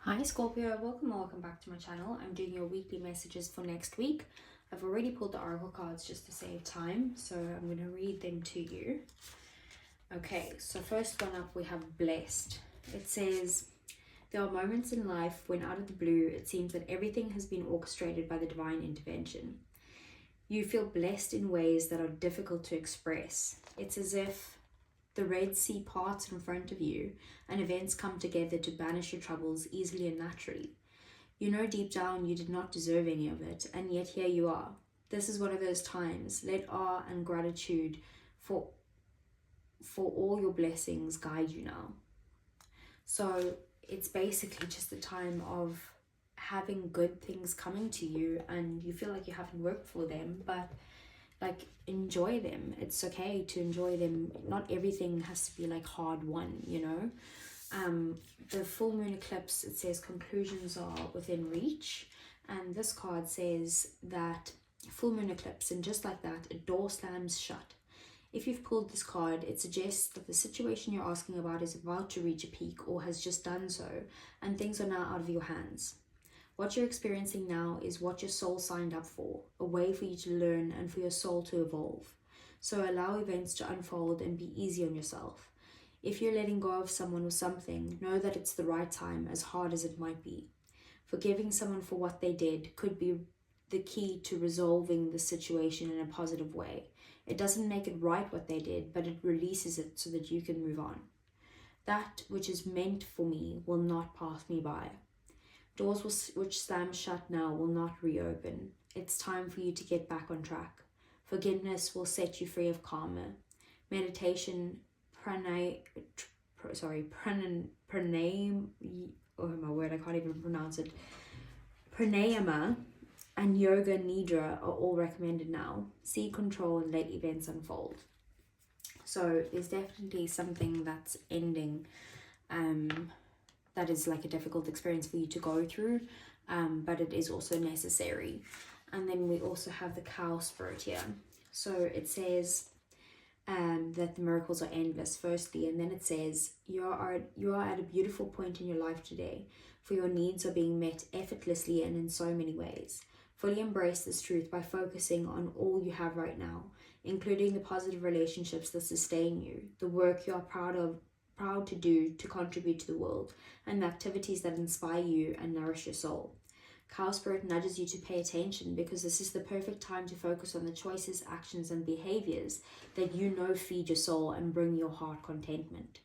Hi Scorpio, welcome back to my channel. I'm doing your weekly messages for next week. I've already pulled the oracle cards just to save time, so I'm going to read them to you. Okay, so first one up we have blessed. It says, there are moments in life when out of the blue it seems that everything has been orchestrated by the divine intervention. You feel blessed in ways that are difficult to express. It's as if the Red Sea parts in front of you and events come together to banish your troubles easily and naturally. You know deep down you did not deserve any of it, and yet here you are. This is one of those times. Let awe and gratitude for all your blessings guide you now. So it's basically just a time of having good things coming to you, and you feel like you haven't worked for them, but like enjoy them. It's okay to enjoy them. Not everything has to be like hard won, you know. The full moon eclipse, it says conclusions are within reach, and this card says that full moon eclipse, and just like that a door slams shut. If you've pulled this card, it suggests that the situation you're asking about is about to reach a peak or has just done so, and things are now out of your hands. What you're experiencing now is what your soul signed up for, a way for you to learn and for your soul to evolve. So allow events to unfold and be easy on yourself. If you're letting go of someone or something, know that it's the right time, as hard as it might be. Forgiving someone for what they did could be the key to resolving the situation in a positive way. It doesn't make it right what they did, but it releases it so that you can move on. That which is meant for me will not pass me by. Doors which slam shut now will not reopen. It's time for you to get back on track. Forgiveness will set you free of karma. Meditation, pranayama, oh my word, I can't even pronounce it. Pranayama and yoga nidra are all recommended now. See control and let events unfold. So there's definitely something that's ending, that is like a difficult experience for you to go through, but it is also necessary. And then we also have the cow spirit here. So it says that the miracles are endless, firstly, and then it says you are at a beautiful point in your life today, for your needs are being met effortlessly and in so many ways. Fully embrace this truth by focusing on all you have right now, including the positive relationships that sustain you, the work you are proud to do to contribute to the world, and the activities that inspire you and nourish your soul. Cow Spirit nudges you to pay attention because this is the perfect time to focus on the choices, actions, and behaviors that you know feed your soul and bring your heart contentment.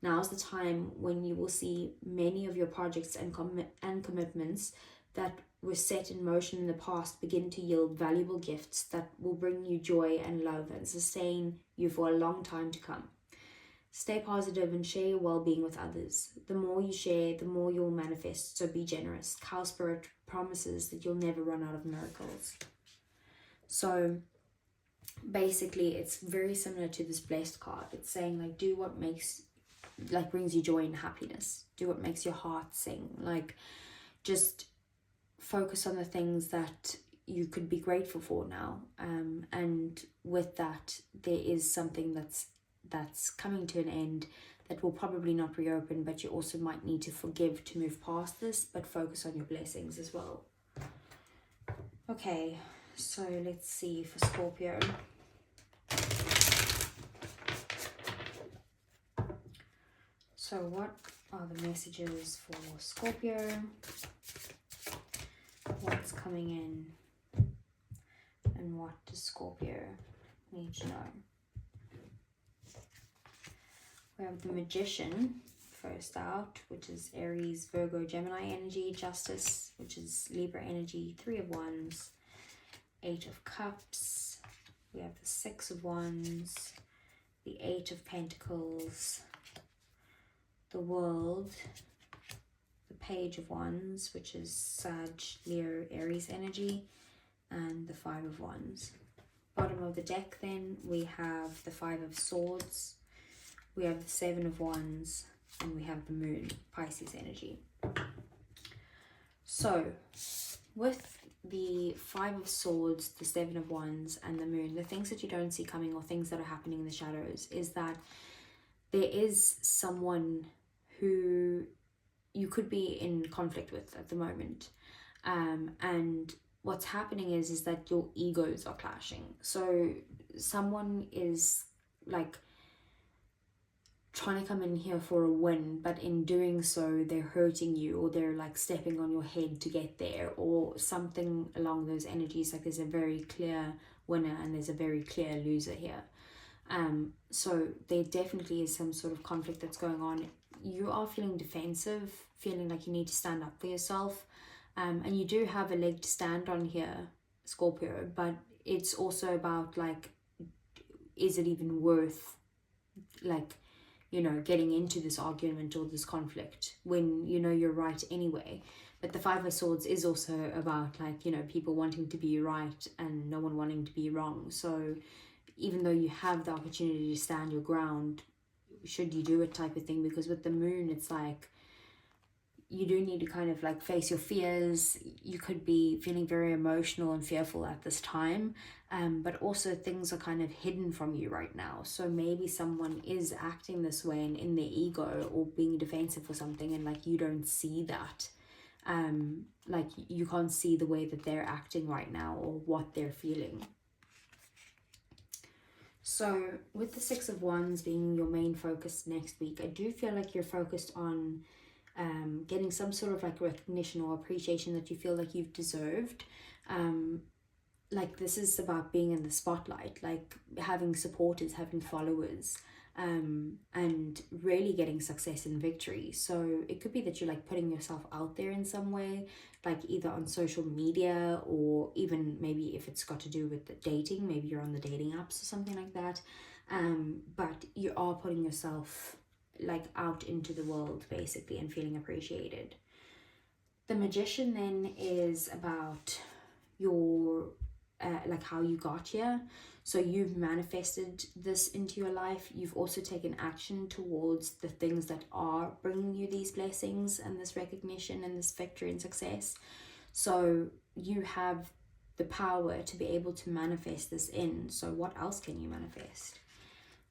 Now is the time when you will see many of your projects and commitments that were set in motion in the past begin to yield valuable gifts that will bring you joy and love and sustain you for a long time to come. Stay positive and share your well-being with others. The more you share, the more you'll manifest, so be generous. Cow Spirit promises that you'll never run out of miracles. So basically it's very similar to this blessed card. It's saying like do what brings you joy and happiness. Do what makes your heart sing. Like just focus on the things that you could be grateful for now. And with that there is something that's coming to an end that will probably not reopen, but you also might need to forgive to move past this, but focus on your blessings as well. Okay, so let's see for Scorpio. So what are the messages for Scorpio? What's coming in? And what does Scorpio need to know? We have the Magician first out, which is Aries, Virgo, Gemini energy. Justice, which is Libra energy. 3 of Wands, 8 of Cups. We have the 6 of Wands, the 8 of Pentacles, the World, the Page of Wands, which is Sag, Leo, Aries energy, and the 5 of Wands. Bottom of the deck then, we have the 5 of Swords, we have the 7 of Wands, and we have the Moon, Pisces energy. So, with the 5 of Swords, the 7 of Wands, and the Moon, the things that you don't see coming or things that are happening in the shadows is that there is someone who you could be in conflict with at the moment. And what's happening is that your egos are clashing. So someone is like trying to come in here for a win, but in doing so they're hurting you, or they're like stepping on your head to get there, or something along those energies. Like there's a very clear winner and there's a very clear loser here. So there definitely is some sort of conflict that's going on. You are feeling defensive, feeling like you need to stand up for yourself, and you do have a leg to stand on here, Scorpio, but it's also about like, is it even worth like, you know, getting into this argument or this conflict when you know you're right anyway? But the Five of Swords is also about like, you know, people wanting to be right and no one wanting to be wrong. So even though you have the opportunity to stand your ground, should you do it type of thing? Because with the moon, it's like you do need to kind of like face your fears. You could be feeling very emotional and fearful at this time, but also things are kind of hidden from you right now. So maybe someone is acting this way and in their ego or being defensive for something, and like you don't see that. Like you can't see the way that they're acting right now or what they're feeling. So with the Six of Wands being your main focus next week, I do feel like you're focused on getting some sort of like recognition or appreciation that you feel like you've deserved. Like this is about being in the spotlight, like having supporters, having followers, and really getting success and victory. So it could be that you're like putting yourself out there in some way, like either on social media, or even maybe if it's got to do with the dating, maybe you're on the dating apps or something like that. But you are putting yourself like out into the world basically and feeling appreciated. The Magician then is about your like how you got here. So you've manifested this into your life. You've also taken action towards the things that are bringing you these blessings and this recognition and this victory and success. So you have the power to be able to manifest this in. So what else can you manifest?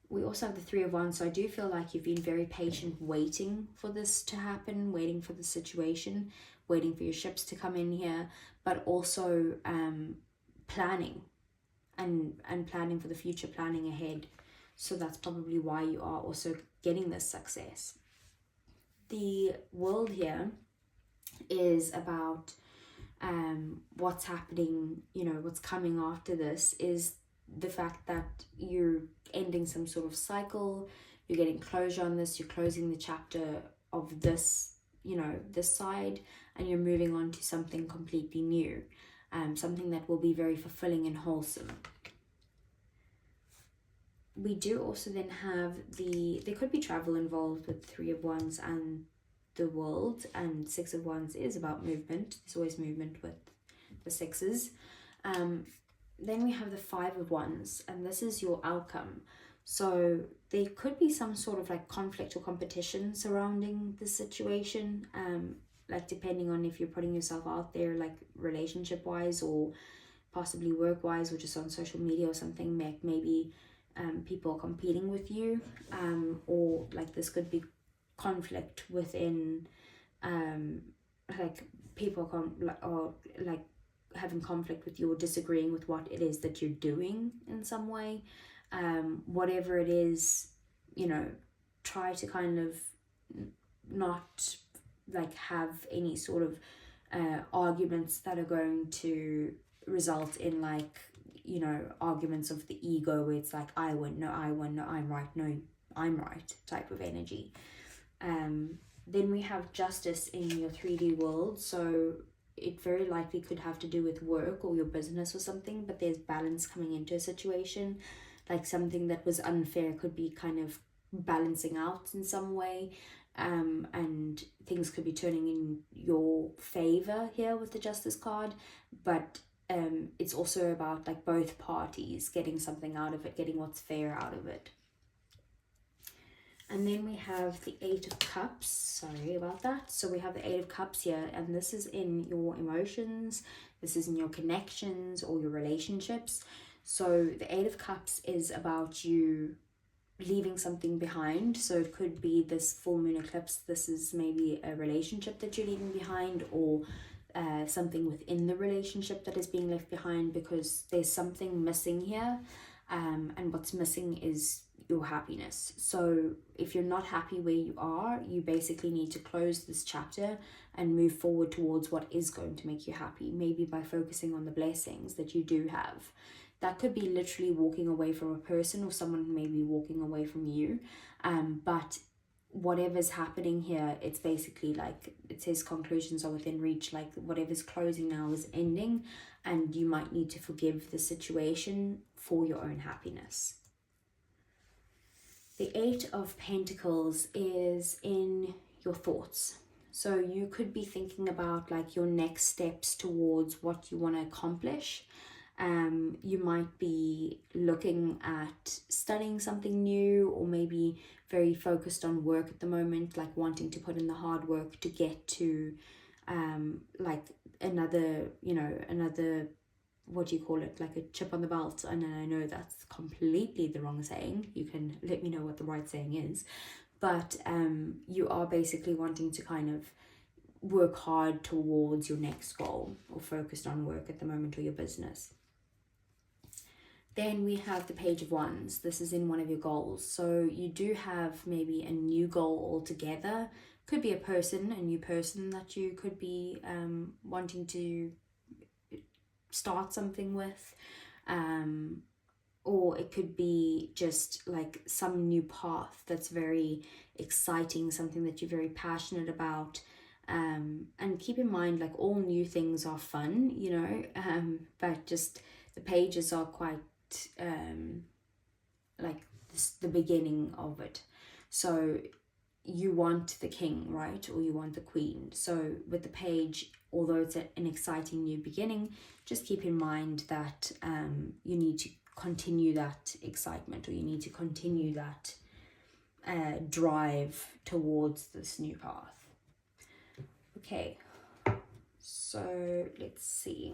We also have the Three of Wands. So I do feel like you've been very patient, waiting for this to happen, waiting for the situation, waiting for your ships to come in here, but also planning and planning for the future, planning ahead. So that's probably why you are also getting this success. The World here is about what's happening, you know, what's coming after this is the fact that you're ending some sort of cycle, you're getting closure on this, you're closing the chapter of this, you know, this side, and you're moving on to something completely new, something that will be very fulfilling and wholesome. We do also then have there could be travel involved with Three of Wands and the World, and Six of Wands is about movement. There's always movement with the sixes. Then we have the Five of Wands, and this is your outcome. So there could be some sort of like conflict or competition surrounding the situation, like depending on if you're putting yourself out there, like relationship wise or possibly work wise, or just on social media or something. Maybe people are competing with you, or like this could be conflict within like people or like having conflict with you or disagreeing with what it is that you're doing in some way. Whatever it is, you know, try to kind of not like have any sort of arguments that are going to result in like, you know, arguments of the ego where it's like I win, no I win, no I'm right, no I'm right type of energy. Then we have Justice in your 3D world. So it very likely could have to do with work or your business or something, but there's balance coming into a situation. Like something that was unfair could be kind of balancing out in some way, and things could be turning in your favor here with the Justice card. But it's also about like both parties getting something out of it, getting what's fair out of it. And then we have the Eight of Cups. Sorry about that. So we have the Eight of Cups here, and this is in your emotions. This is in your connections or your relationships. So the Eight of Cups is about you leaving something behind. So it could be this full moon eclipse. This is maybe a relationship that you're leaving behind, or something within the relationship that is being left behind, because there's something missing here. And what's missing is your happiness. So if you're not happy where you are, you basically need to close this chapter and move forward towards what is going to make you happy, maybe by focusing on the blessings that you do have. That could be literally walking away from a person, or someone maybe walking away from you. But whatever's happening here, it's basically like it says conclusions are within reach. Like whatever's closing now is ending, and you might need to forgive the situation for your own happiness. The Eight of Pentacles is in your thoughts. So you could be thinking about like your next steps towards what you want to accomplish. You might be looking at studying something new, or maybe very focused on work at the moment, like wanting to put in the hard work to get to like another, what do you call it, like a chip on the belt. And I know that's completely the wrong saying. You can let me know what the right saying is. But you are basically wanting to kind of work hard towards your next goal, or focused on work at the moment, or your business. Then we have the Page of Wands. This is in one of your goals. So you do have maybe a new goal altogether. Could be a new person that you could be wanting to start something with. Or it could be just like some new path that's very exciting, something that you're very passionate about. And keep in mind, like all new things are fun, but just the pages are quite like the beginning of it. So you want the king, right? Or you want the queen. So with the page, although it's an exciting new beginning, just keep in mind that you need to continue that excitement, or you need to continue that drive towards this new path. Okay, so let's see.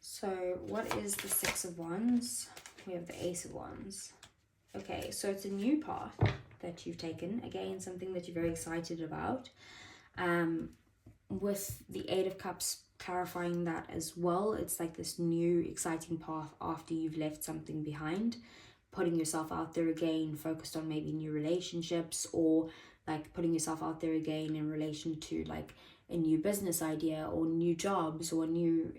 So what is the Six of Wands? We have the Ace of Wands. Okay, so it's a new path that you've taken. Again, something that you're very excited about. With the Eight of Cups clarifying that as well. It's like this new exciting path after you've left something behind. Putting yourself out there again, focused on maybe new relationships, or like putting yourself out there again in relation to like a new business idea, or new jobs, or new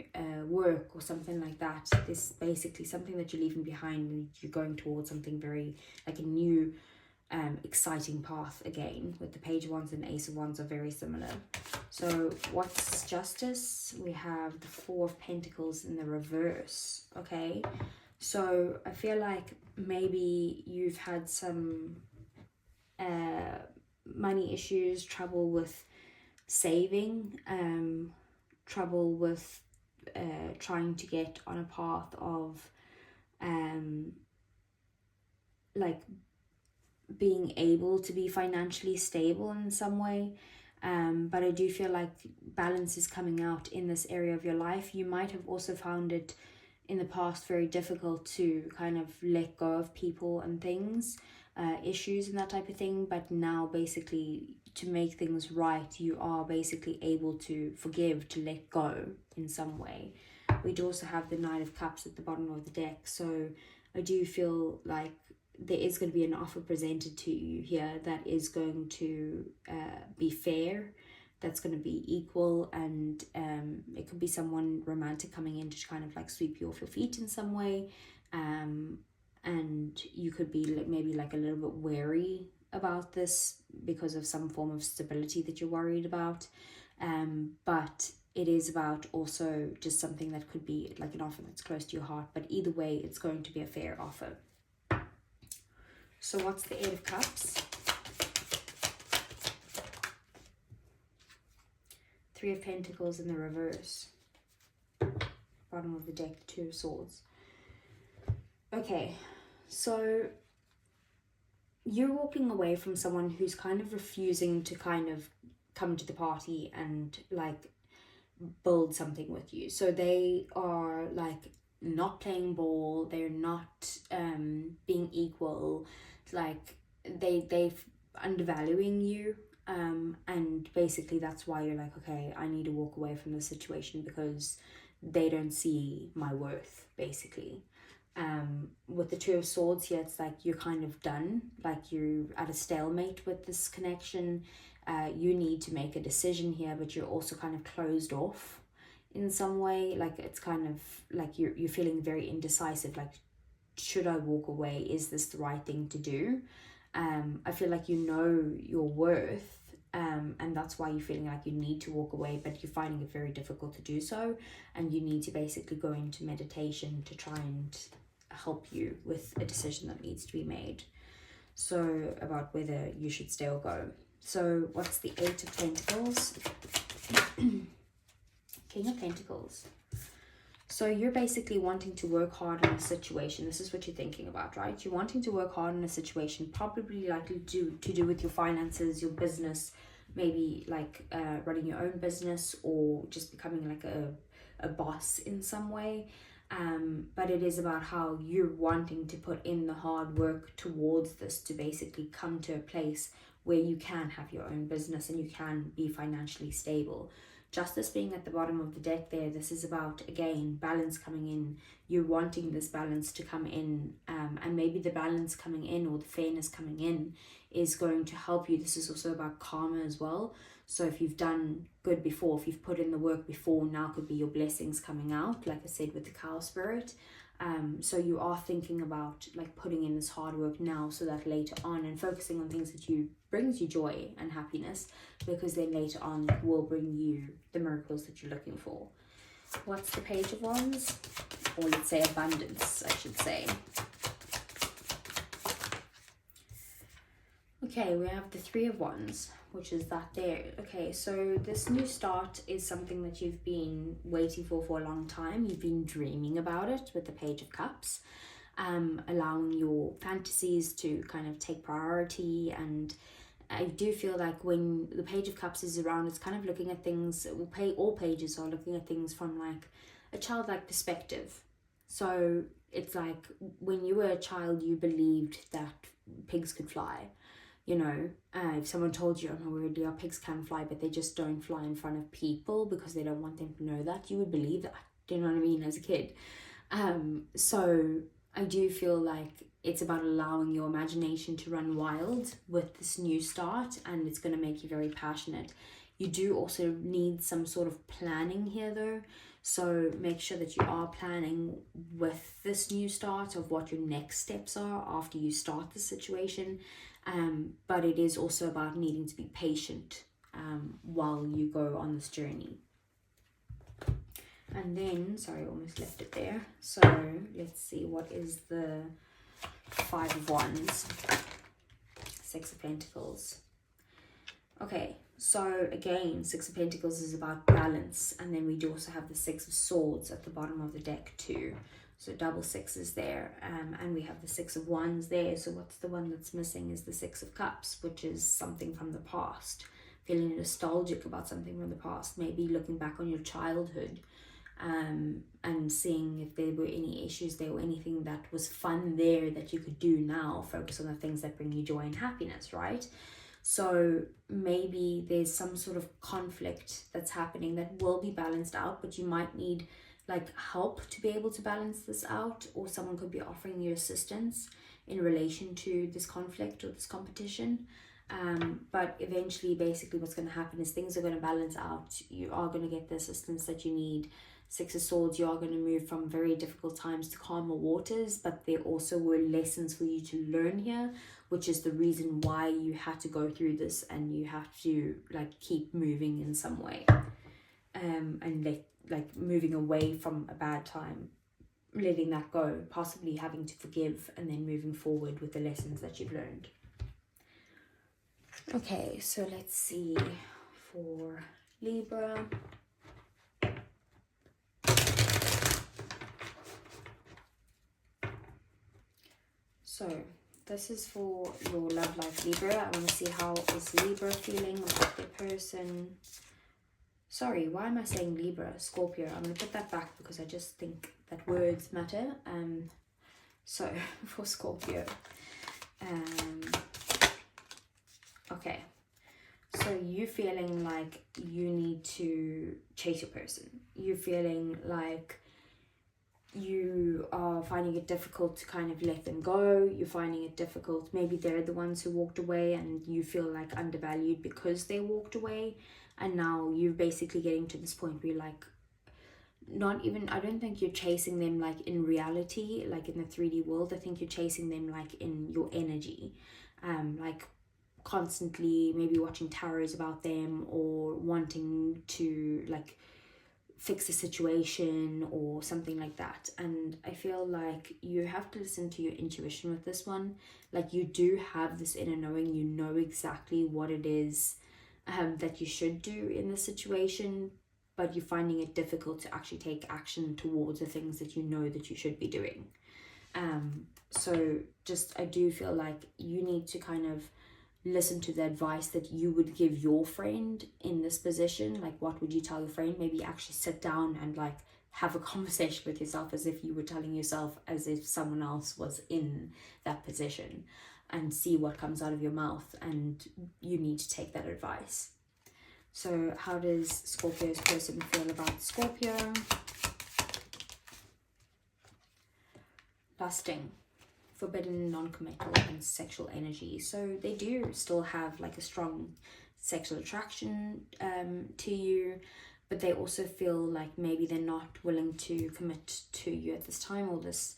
work, or something like that. This is basically something that you're leaving behind, and you're going towards something very like a new exciting path again. With the Page of Wands and Ace of Wands are very similar. So what's justice? We have the Four of Pentacles in the reverse. Okay, so I feel like maybe you've had some money issues, trouble with saving, trouble with trying to get on a path of like being able to be financially stable in some way. But I do feel like balance is coming out in this area of your life. You might have also found it in the past very difficult to kind of let go of people and things, issues and that type of thing. But now basically, to make things right, you are basically able to forgive, to let go in some way. We do also have the Knight of Cups at the bottom of the deck. So I do feel like there is going to be an offer presented to you here that is going to be fair, that's going to be equal, and it could be someone romantic coming in to kind of like sweep you off your feet in some way, and you could be maybe like a little bit wary about this because of some form of stability that you're worried about, but it is about also just something that could be like an offer that's close to your heart. But either way, it's going to be a fair offer. So what's the Eight of Cups? Three of Pentacles in the reverse. Bottom of the deck, the Two of Swords. Okay, so you're walking away from someone who's kind of refusing to kind of come to the party and like build something with you. So they are like not playing ball, they're not being equal, like they've undervaluing you, and basically that's why you're like, okay, I need to walk away from this situation because they don't see my worth, basically. With the Two of Swords here, it's like you're kind of done, like you're at a stalemate with this connection. You need to make a decision here, but you're also kind of closed off in some way. Like it's kind of like you're feeling very indecisive, like, should I walk away? Is this the right thing to do? I feel like you know your worth, and that's why you're feeling like you need to walk away, but you're finding it very difficult to do so, and you need to basically go into meditation to try and help you with a decision that needs to be made. So about whether you should stay or go. So what's the Eight of Pentacles? King of Pentacles. So you're basically wanting to work hard on a situation. This is what you're thinking about, right? You're wanting to work hard on a situation, probably likely to do with your finances, your business, maybe like running your own business, or just becoming like a boss in some way. But it is about how you're wanting to put in the hard work towards this to basically come to a place where you can have your own business and you can be financially stable. Justice being at the bottom of the deck there, this is about, again, balance coming in. You're wanting this balance to come in, and maybe the balance coming in or the fairness coming in is going to help you. This is also about karma as well. So if you've done good before, if you've put in the work before, now could be your blessings coming out, like I said with the cow spirit. So you are thinking about like putting in this hard work now, so that later on, and focusing on things that brings you joy and happiness, because then later on will bring you the miracles that you're looking for. What's the Page of Wands? Or let's say abundance, I should say. Okay, we have the Three of Wands, which is that there. Okay, so this new start is something that you've been waiting for a long time. You've been dreaming about it with the Page of Cups, allowing your fantasies to kind of take priority. And I do feel like when the Page of Cups is around, it's kind of looking at things, all pages are looking at things from like a childlike perspective. So it's like when you were a child, you believed that pigs could fly. You know, if someone told you, oh no, weirdly, our pigs can fly, but they just don't fly in front of people because they don't want them to know that, you would believe that. Do you know what I mean? As a kid. So I do feel like it's about allowing your imagination to run wild with this new start, and it's going to make you very passionate. You do also need some sort of planning here though. So make sure that you are planning with this new start of what your next steps are after you start the situation. But it is also about needing to be patient while you go on this journey. And then, sorry, I almost left it there. So let's see, what is the Five of Wands? Six of Pentacles. Okay, so again, Six of Pentacles is about balance. And then we do also have the Six of Swords at the bottom of the deck too. So double sixes there, and we have the Six of Wands there. So what's the one that's missing is the Six of Cups, which is something from the past. Feeling nostalgic about something from the past. Maybe looking back on your childhood, and seeing if there were any issues there or anything that was fun there that you could do now. Focus on the things that bring you joy and happiness, right? So maybe there's some sort of conflict that's happening that will be balanced out, but you might need like help to be able to balance this out, or someone could be offering you assistance in relation to this conflict or this competition. But eventually, basically what's going to happen is things are going to balance out. You are going to get the assistance that you need. Six of Swords, you are going to move from very difficult times to calmer waters, but there also were lessons for you to learn here, which is the reason why you had to go through this, and you have to like keep moving in some way, and like moving away from a bad time, letting that go, possibly having to forgive, and then moving forward with the lessons that you've learned. Okay, so let's see for Libra. So this is for your love life, Libra. I want to see how is Libra feeling about their person. Sorry, why am I saying Libra? Scorpio. I'm going to put that back because I just think that words matter. So for Scorpio. Okay. So you feeling like you need to chase your person. You're feeling like you are finding it difficult to kind of let them go. You're finding it difficult. Maybe they're the ones who walked away and you feel like undervalued because they walked away. And now you're basically getting to this point where you're like, not even, I don't think you're chasing them like in reality, like in the 3D world. I think you're chasing them like in your energy. Like constantly maybe watching tarots about them or wanting to like fix a situation or something like that. And I feel like you have to listen to your intuition with this one. Like you do have this inner knowing, you know exactly what it is that you should do in this situation, but you're finding it difficult to actually take action towards the things that you know that you should be doing. So just, I do feel like you need to kind of listen to the advice that you would give your friend in this position. Like what would you tell your friend? Maybe actually sit down and like have a conversation with yourself as if you were telling yourself as if someone else was in that position, and see what comes out of your mouth, and you need to take that advice. So how does Scorpio's person feel about Scorpio? Lusting, forbidden, non-committal, and sexual energy. So they do still have like a strong sexual attraction to you, but they also feel like maybe they're not willing to commit to you at this time, or this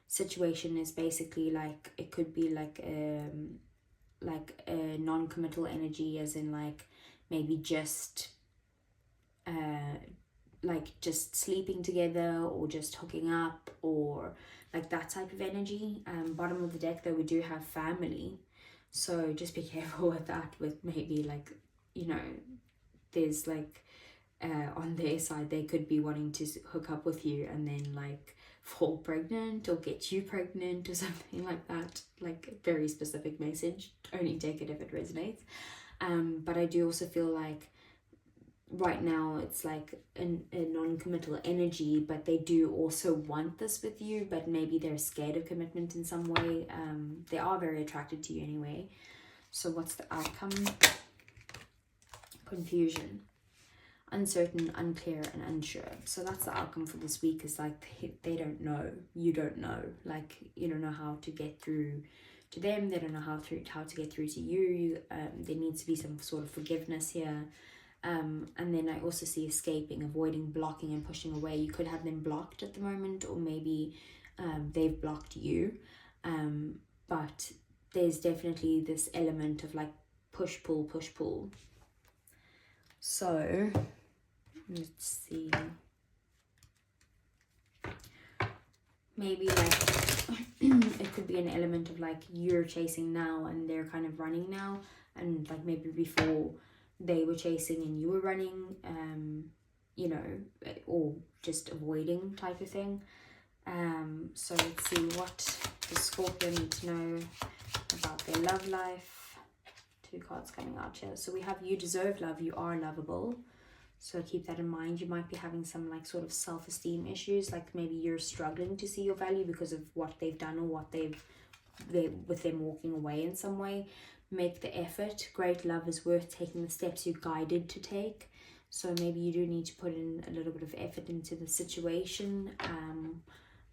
situation is basically like, it could be like a non-committal energy, as in like maybe just like just sleeping together or just hooking up, or like that type of energy. Bottom of the deck though, we do have family, so just be careful with that, with maybe like, you know, there's like on their side they could be wanting to hook up with you and then like fall pregnant or get you pregnant or something like that. Like very specific message, only take it if it resonates. But I do also feel like right now it's like a non-committal energy, but they do also want this with you, but maybe they're scared of commitment in some way. They are very attracted to you anyway. So what's the outcome? Confusion, uncertain, unclear, and unsure. So that's the outcome for this week, is like they don't know, you don't know, like you don't know how to get through to them, they don't know how to get through to you. There needs to be some sort of forgiveness here. And then I also see escaping, avoiding, blocking, and pushing away. You could have them blocked at the moment, or maybe they've blocked you. But there's definitely this element of like push pull, push pull. So let's see, maybe like it could be an element of like you're chasing now and they're kind of running now, and like maybe before they were chasing and you were running, you know, or just avoiding type of thing. So let's see, what does Scorpio need to know about their love life? Two cards coming out here. So we have you deserve love, you are lovable. So keep that in mind. You might be having some like sort of self-esteem issues, like maybe you're struggling to see your value because of what they've done or what they've with them walking away in some way. Make the effort. Great love is worth taking the steps you're guided to take. So maybe you do need to put in a little bit of effort into the situation,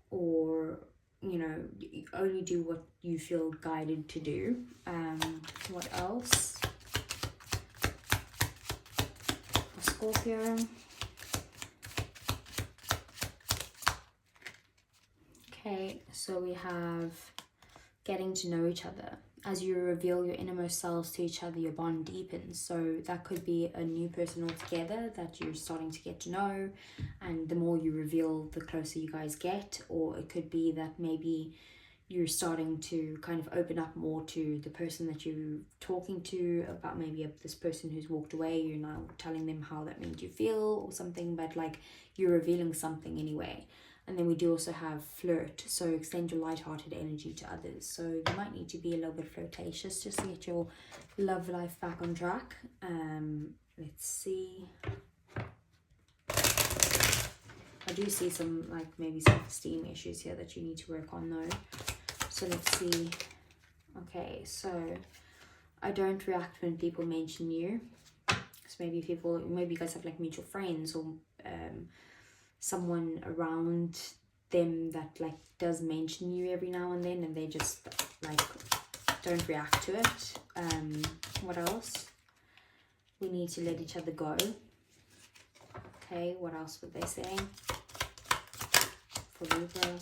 or you know, only do what you feel guided to do. What else for Scorpio? Okay, so we have getting to know each other. As you reveal your innermost selves to each other, your bond deepens. So that could be a new person altogether that you're starting to get to know, and the more you reveal, the closer you guys get. Or it could be that maybe you're starting to kind of open up more to the person that you're talking to about, maybe this person who's walked away. You're now telling them how that made you feel or something, but like you're revealing something anyway. And then we do also have flirt, so extend your light-hearted energy to others. So you might need to be a little bit flirtatious just to get your love life back on track. Let's see. I do see some, like, maybe self-esteem issues here that you need to work on though. So let's see. Okay, so I don't react when people mention you. So maybe you guys have like mutual friends or someone around them that like does mention you every now and then, and they just like don't react to it. What else? We need to let each other go. Okay, what else would they say for Libra?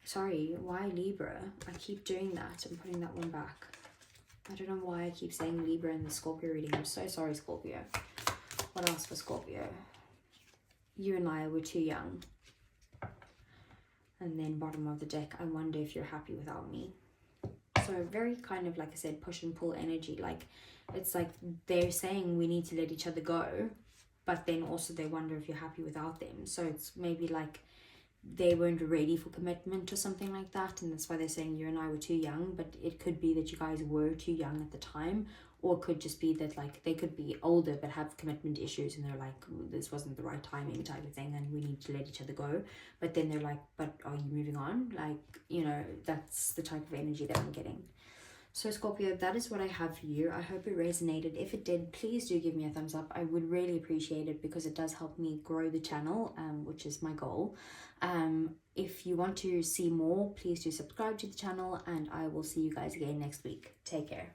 Sorry, why Libra? I keep doing that. I'm putting that one back. I don't know why I keep saying Libra in the Scorpio reading. I'm so sorry, Scorpio. What else for Scorpio? You and I were too young. And then bottom of the deck, I wonder if you're happy without me. So very kind of, like I said, push and pull energy. Like, it's like they're saying we need to let each other go, but then also they wonder if you're happy without them. So it's maybe like they weren't ready for commitment or something like that, and that's why they're saying you and I were too young. But it could be that you guys were too young at the time, or it could just be that like they could be older but have commitment issues, and they're like, this wasn't the right timing type of thing, and we need to let each other go. But then they're like, but are you moving on? Like, you know, that's the type of energy that I'm getting. So Scorpio, that is what I have for you. I hope it resonated. If it did, please do give me a thumbs up. I would really appreciate it because it does help me grow the channel, which is my goal. If you want to see more, please do subscribe to the channel, and I will see you guys again next week. Take care.